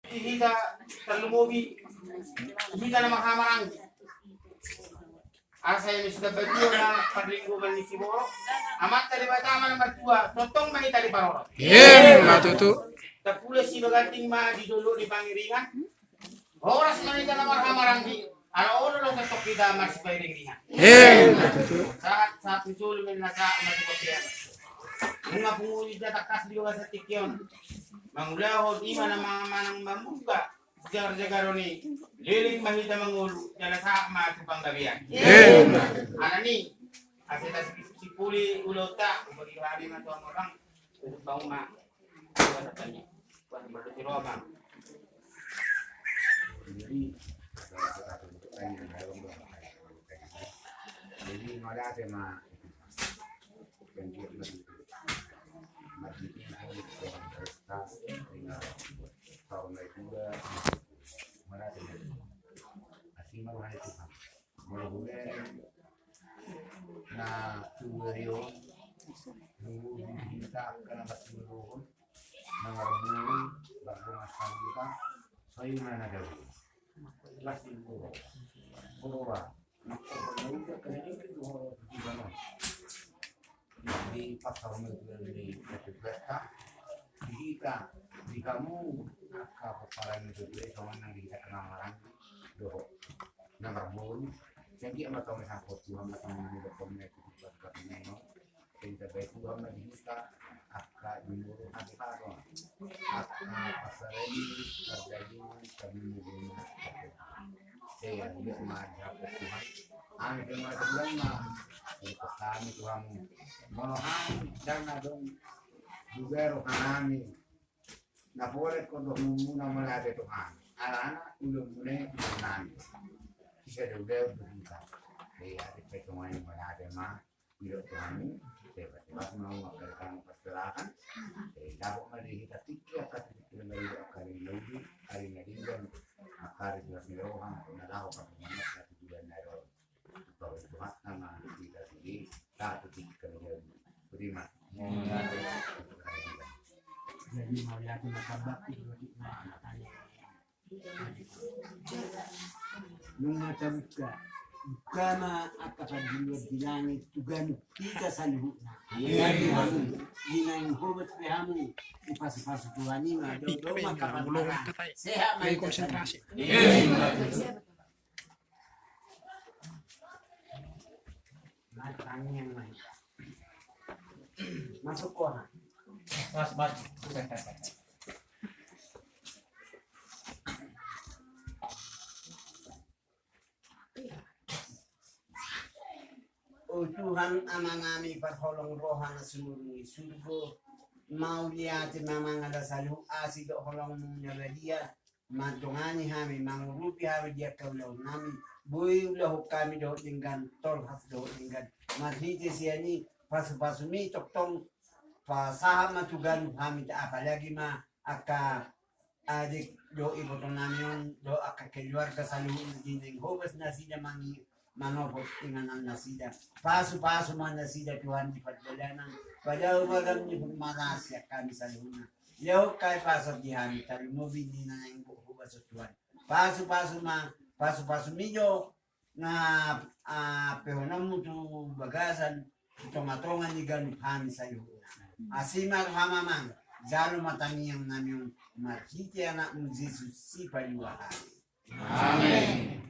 Ihika terlumubi ihika na makamarang asa yang sudah berdua na padlinggo man ni Siboro amat tali batama na berdua totong man tali paroro matutu tapula si baganting ma di dulu di pangiringan oras man ita na makamarang di ano lo ketok kita mas pangiringan saat muncul men nasa matipagyan mga punguli na takas di sa tikyon mangulahod ima na mga manang mamuga jagar-jagar ni liling mahita mangulu jala sa matupang gabian anani asita si puli ulota bagi hari na to ang orang untuk bang ma sa tanya buat berarti roba jadi malate ma tahun juga marate así maruhan itu kan mulai na tuwayo nunggu kita kana basimuluhon nangarabuli bago masalita soy mana gabi lasin puro puro nunggu kanini itu di mana di pasar di Jakarta kita di kamu kapaparan itu dia sama nang di kenamaran doh nangarabuli jadi ama tahu sa ko tuwa matang ni ko me ko ka no kita baik tuwa na kita akka dinuro hati paro akka pasareli terjadi kami mungkin saya dia maja ko tuhan ang kema bilang na ko kami tuhan monohan jangan dong juga ro kanami na pore ko do muna malade tuhan ala ulo mune nani bisa juga berita, ada pertemuan yang ada mah bila kami tiba-tiba mau melakukan pergerakan, dapat melihat tiga kali dari akari lagi, hari ini dan akari juga mirohan, nalar pertemuan satu bulan lalu, bahwa Tuhan nama kita sendiri satu tiga kali beriman. Jadi mau lihat makabak itu tanya. Nung matabka kama akapadiwa bilani tugan tiga salihuna yung hubat pihamu ipasipasu tuwani do makapagmara seha may konsentrasi matangnya may masuk koha mas O Tuhan amang ami patholong rohan na sumurungi surgo mau lihat mamang ada salu asi do holong nyaladia matungani hami mangurupi hami dia kaulau nami boy ulah kami do dengan tol has do dengan matnite siani pasu mi toktong pasaha matugan hami ta apalagi ma aka adik do ibotong nami do aka keluar ka salu dineng hobas na sila mangi manopos dengan nasida pasu man nasida Tuhan di padalanan pada umagang ni pumanas ya kami sa luna leo kay pasok di hami tabi mo bindi na ng buhuba sa Tuhan pasu medyo na pehonan mo to bagasan tumatongan ni ganun hami sa luna asimar hamamang jalo mataniyang namin makiti anak mo Jesus si paliwahan. Amen.